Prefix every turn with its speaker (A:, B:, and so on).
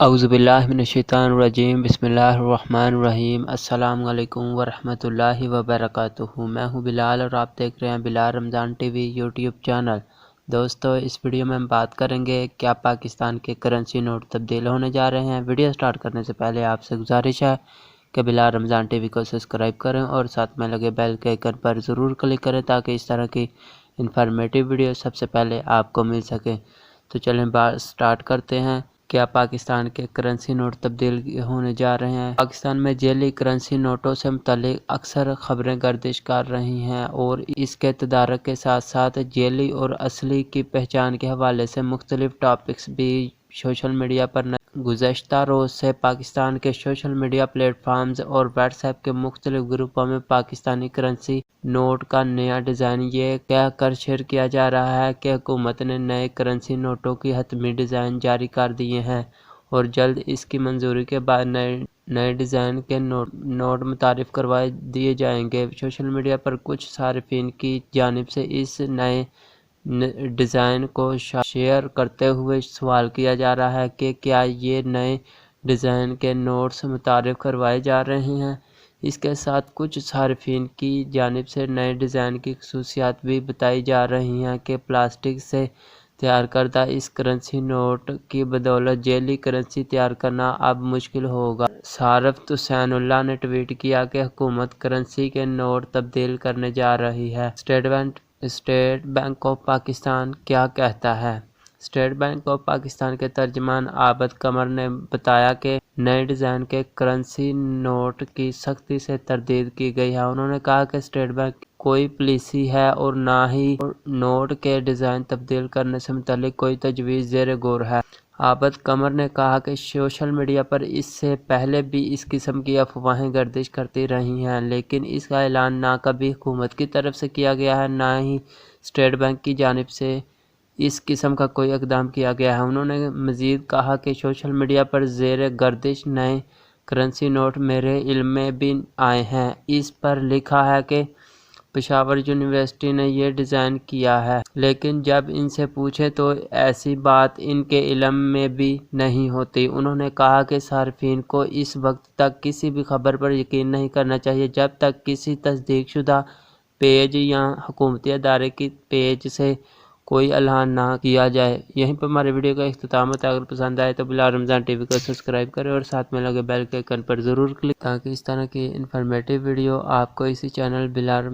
A: اعوذ باللہ من الشیطان الرجیم بسم اللہ الرحمن الرحیم السلام علیکم ورحمۃ اللہ وبرکاتہ۔ میں ہوں بلال اور آپ دیکھ رہے ہیں بلال رمضان ٹی وی یوٹیوب چینل۔ دوستو اس ویڈیو میں ہم بات کریں گے کیا پاکستان کے کرنسی نوٹ تبدیل ہونے جا رہے ہیں۔ ویڈیو سٹارٹ کرنے سے پہلے آپ سے گزارش ہے کہ بلال رمضان ٹی وی کو سبسکرائب کریں اور ساتھ میں لگے بیل کے آئیکن پر ضرور کلک کریں تاکہ اس طرح کی انفارمیٹیو ویڈیو سب سے پہلے آپ کو مل سکے۔ تو چلیں بات سٹارٹ کرتے ہیں۔ کیا پاکستان کے کرنسی نوٹ تبدیل ہونے جا رہے ہیں؟ پاکستان میں جعلی کرنسی نوٹوں سے متعلق اکثر خبریں گردش کر رہی ہیں اور اس کے تدارک کے ساتھ ساتھ جعلی اور اصلی کی پہچان کے حوالے سے مختلف ٹاپکس بھی سوشل میڈیا پر گزشتہ روز سے پاکستان کے سوشل میڈیا پلیٹ فارمز اور واٹس ایپ کے مختلف گروپوں میں پاکستانی کرنسی نوٹ کا نیا ڈیزائن یہ کہہ کر شیئر کیا جا رہا ہے کہ حکومت نے نئے کرنسی نوٹوں کی حتمی ڈیزائن جاری کر دیے ہیں اور جلد اس کی منظوری کے بعد نئے ڈیزائن کے نوٹ متعارف کروا دیے جائیں گے۔ سوشل میڈیا پر کچھ صارفین کی جانب سے اس نئے ڈیزائن کو شیئر کرتے ہوئے سوال کیا جا رہا ہے کہ کیا یہ نئے ڈیزائن کے نوٹس متعارف کروائے جا رہے ہیں۔ اس کے ساتھ کچھ صارفین کی جانب سے نئے ڈیزائن کی خصوصیات بھی بتائی جا رہی ہیں کہ پلاسٹک سے تیار کردہ اس کرنسی نوٹ کی بدولت جعلی کرنسی تیار کرنا اب مشکل ہوگا۔ صارف حسین اللہ نے ٹویٹ کیا کہ حکومت کرنسی کے نوٹ تبدیل کرنے جا رہی ہے۔ اسٹیٹ بینک آف پاکستان کیا کہتا ہے؟ اسٹیٹ بینک آف پاکستان کے ترجمان عابد قمر نے بتایا کہ نئے ڈیزائن کے کرنسی نوٹ کی سختی سے تردید کی گئی ہے۔ انہوں نے کہا کہ اسٹیٹ بینک کی کوئی پالیسی ہے اور نہ ہی نوٹ کے ڈیزائن تبدیل کرنے سے متعلق کوئی تجویز زیر غور ہے۔ عابد قمر نے کہا کہ سوشل میڈیا پر اس سے پہلے بھی اس قسم کی افواہیں گردش کرتی رہی ہیں لیکن اس کا اعلان نہ کبھی حکومت کی طرف سے کیا گیا ہے نہ ہی اسٹیٹ بینک کی جانب سے اس قسم کا کوئی اقدام کیا گیا ہے۔ انہوں نے مزید کہا کہ سوشل میڈیا پر زیر گردش نئے کرنسی نوٹ میرے علم میں بھی آئے ہیں۔ اس پر لکھا ہے کہ پشاور یونیورسٹی نے یہ ڈیزائن کیا ہے لیکن جب ان سے پوچھیں تو ایسی بات ان کے علم میں بھی نہیں ہوتی۔ انہوں نے کہا کہ صارفین کو اس وقت تک کسی بھی خبر پر یقین نہیں کرنا چاہیے جب تک کسی تصدیق شدہ پیج یا حکومتی ادارے کی پیج سے کوئی اعلان نہ کیا جائے۔ یہیں پر ہمارے ویڈیو کا اختتام ہوتا ہے۔ اگر پسند آئے تو بلال رمضان ٹی وی کو سبسکرائب کریں اور ساتھ میں لگے بیل کے آئیکن پر ضرور کلک تاکہ اس طرح کی انفارمیٹیو ویڈیو آپ کو اسی چینل بلال رمضان